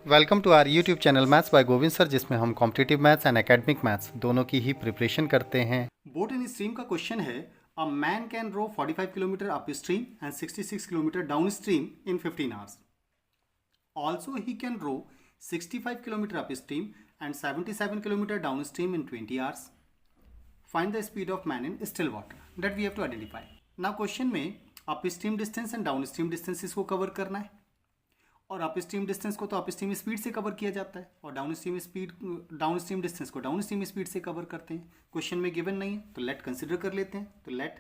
Welcome to our YouTube channel maths by Govind sir, जिसमें हम competitive maths and academic maths दोनों की ही प्रिपरेशन करते हैं। बोट एंड स्ट्रीम का क्वेश्चन है, a man can row 45 kilometre upstream and 66 kilometre downstream in 15 hours. Also he can row 65 kilometre upstream and 77 kilometre downstream in 20 hours. Find the speed of man in still water that we have to identify. Now question में upstream distance and downstream distance इसको cover करना है, और upstream distance को तो upstream speed से cover किया जाता है, और डाउन स्ट्रीम डिस्टेंस को डाउन स्ट्रीम स्पीड से कवर करते हैं. क्वेश्चन में गिवन नहीं है तो लेट कंसिडर कर लेते हैं. तो लेट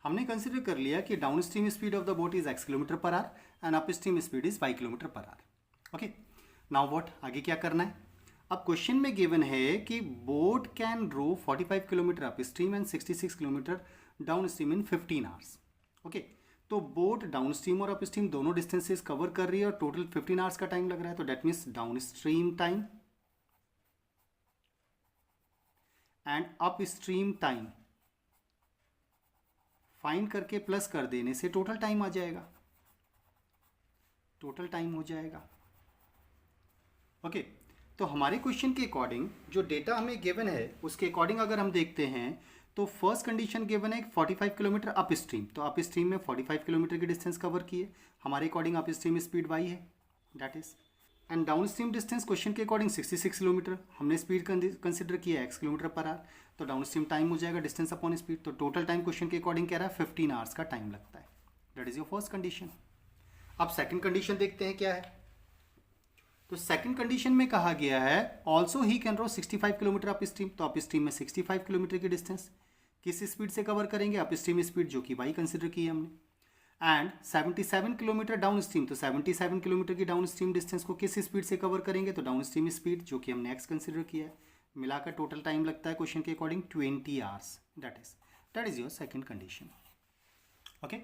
हमने कंसिडर कर लिया कि down stream speed of the boat is x kilometre per our and upstream speed is y kilometre per our. Okay, now what, आगे क्या करना है. अब क्वेश्चन में गिवन है कि boat can row 45 kilometre upstream and 66 kilometre downstream in 15 hours. Okay, तो boat downstream और अप स्ट्रीम दोनों डिस्टेंसेस कवर कर रही है और टोटल 15 आवर्स का टाइम लग रहा है. तो that means down stream time and up stream time find करके प्लस कर देने से टोटल टाइम आ जाएगा, टोटल टाइम हो जाएगा. ओके, तो हमारे क्वेश्चन के अकॉर्डिंग जो डेटा हमें गिवन है उसके अकॉर्डिंग अगर हम देखते हैं तो फर्स्ट कंडीशन गिवन है 45 किलोमीटर अप स्ट्रीम. तो अप स्ट्रीम में 45 किलोमीटर की डिस्टेंस कवर किए. हमारे according up stream speed y है, that is. And downstream distance question के अकॉर्डिंग 66 किलोमीटर, हमने स्पीड कंसिडर किया x किलोमीटर पर आवर. तो डाउन स्ट्रीम टाइम हो जाएगा डिस्टेंस अपॉन स्पीड. तो टोटल टाइम क्वेश्चन के अकॉर्डिंग कह रहा है 15 आवर्स का टाइम लगता है. That is your first condition. अब सेकंड कंडीशन देखते हैं क्या है. तो सेकंड कंडीशन में कहा गया है also he can row 65 kilometre upstream. तो अप स्ट्रीम में 65 किलोमीटर की डिस्टेंस किस स्पीड से कवर करेंगे, अप स्ट्रीम स्पीड जो कि y कंसिडर की है हमने. एंड 77 किलोमीटर डाउन स्ट्रीम, तो 77 किलोमीटर की डाउन स्ट्रीम डिस्टेंस को किस स्पीड से कवर करेंगे, तो डाउन स्ट्रीम स्पीड जो कि हमने x कंसिडर किया है. मिलाकर टोटल टाइम लगता है क्वेश्चन के according 20 hours. That is your second condition. Okay,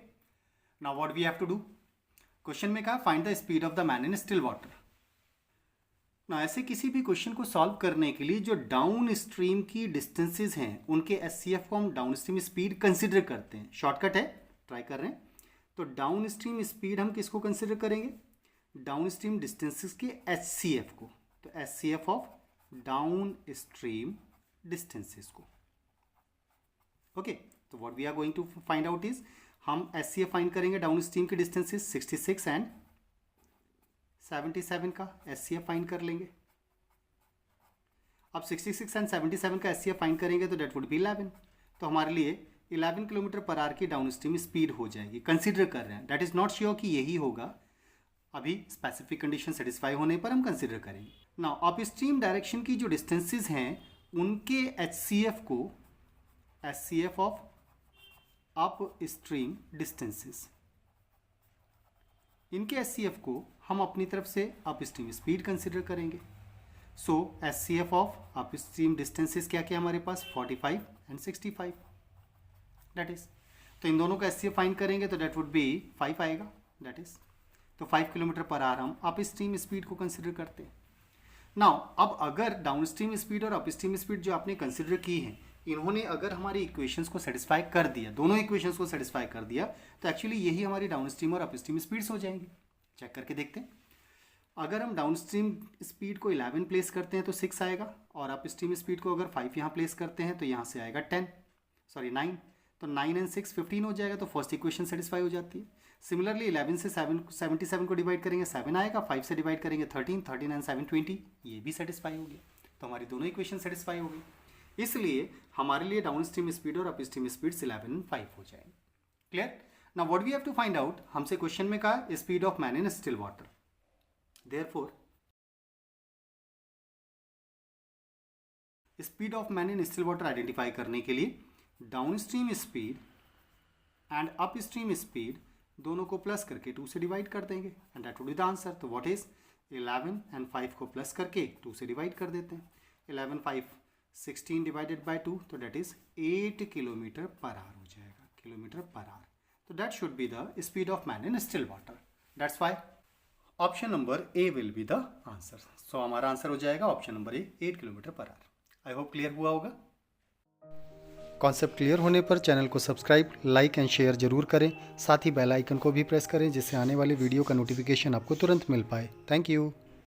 now what we have to do. Question में कहा find the speed of the man in still water. ना ऐसे किसी भी क्वेश्चन को सॉल्व करने के लिए जो डाउन स्ट्रीम की डिस्टेंसेस हैं उनके एचसीएफ को हम डाउन स्ट्रीम स्पीड कंसिडर करते हैं. शॉर्टकट है, ट्राई कर रहे हैं. तो डाउन स्ट्रीम स्पीड हम किसको कंसिडर करेंगे, डाउन स्ट्रीम डिस्टेंसेस के एचसीएफ को. तो HCF of downstream distances को. ओके, तो what we are going to find out is, हम एचसीएफ फाइंड करेंगे डाउन स्ट्रीम की डिस्टेंसेस 66 एंड 77 का एचसीएफ फाइंड कर लेंगे. अब 66 एंड 77 का एचसीएफ फाइंड करेंगे तो डेट वुड बी 11. तो हमारे लिए 11 किलोमीटर पर आवर की डाउन स्ट्रीम स्पीड हो जाएगी. कंसिडर कर रहे हैं, दैट इज नॉट श्योर कि यही होगा. अभी स्पेसिफिक कंडीशन सेटिस्फाई होने पर हम कंसिडर करेंगे. नाउ अप स्ट्रीम डायरेक्शन की जो डिस्टेंसेस हैं उनके एचसीएफ को, HCF of upstream distances, इनके एचसीएफ को हम अपनी तरफ से अप स्ट्रीम स्पीड कंसिडर करेंगे. So HCF of upstream distances क्या क्या हमारे पास 45 एंड 65, दैट इज. तो इन दोनों का एचसीएफ फाइंड करेंगे तो दैट वुड बी 5 आएगा, दैट इज. तो 5 किलोमीटर पर आवर हम अप स्ट्रीम स्पीड को कंसिडर करते हैं. नाउ अब अगर डाउन स्ट्रीम स्पीड और अप स्ट्रीम स्पीड जो आपने कंसिडर की है, इन्होंने अगर हमारी इक्वेशंस को सेटिस्फाई कर दिया, दोनों इक्वेशंस को सेटिस्फाई कर दिया, तो एक्चुअली यही हमारी डाउन स्ट्रीम और अप स्ट्रीम स्पीड्स हो जाएंगी. चेक करके देखते हैं. अगर हम डाउन स्ट्रीम स्पीड को 11 प्लेस करते हैं तो 6 आएगा, और अप स्ट्रीम स्पीड को अगर 5 यहाँ प्लेस करते हैं तो यहाँ से आएगा 9. तो 9 एंड 6 15 हो जाएगा. तो फर्स्ट इक्वेशन सेटिस्फाई हो जाती है. सिमिलरली 11 से 77 को डिवाइड करेंगे 7 आएगा, 5 से डिवाइड करेंगे 13 एंड 7 20, ये भी सेटिस्फाई हो गया. तो हमारी दोनों इक्वेशन सेटिस्फाई हो गई. इसलिए हमारे लिए डाउन स्ट्रीम स्पीड और अप स्ट्रीम स्पीड 11 एंड 5 हो जाएंगे. Clear. Now what we have to find out, हमसे क्वेश्चन में कहा speed of man in still water. Therefore speed of man in still water identify करने के लिए downstream speed and upstream speed दोनों को प्लस करके 2 से डिवाइड कर देंगे and that would be the answer. तो व्हाट इज 11 एंड 5 को प्लस करके 2 से डिवाइड कर देते हैं. 11 5 16 डिवाइडेड बाय 2, तो that is 8 kilometre per hour हो जाएगा, किलोमीटर पर आवर. तो that should be the speed of man in still water. That's why option number A will be the answer. सो हमारा आंसर हो जाएगा option number A, 8 kilometre per hour. I hope clear हुआ होगा. Concept clear होने पर channel को subscribe, like and share जरूर करें। साथ ही बेल आइकन को भी प्रेस करें जिससे आने वाली वीडियो का नोटिफिकेशन आपको तुरंत मिल पाए। Thank you.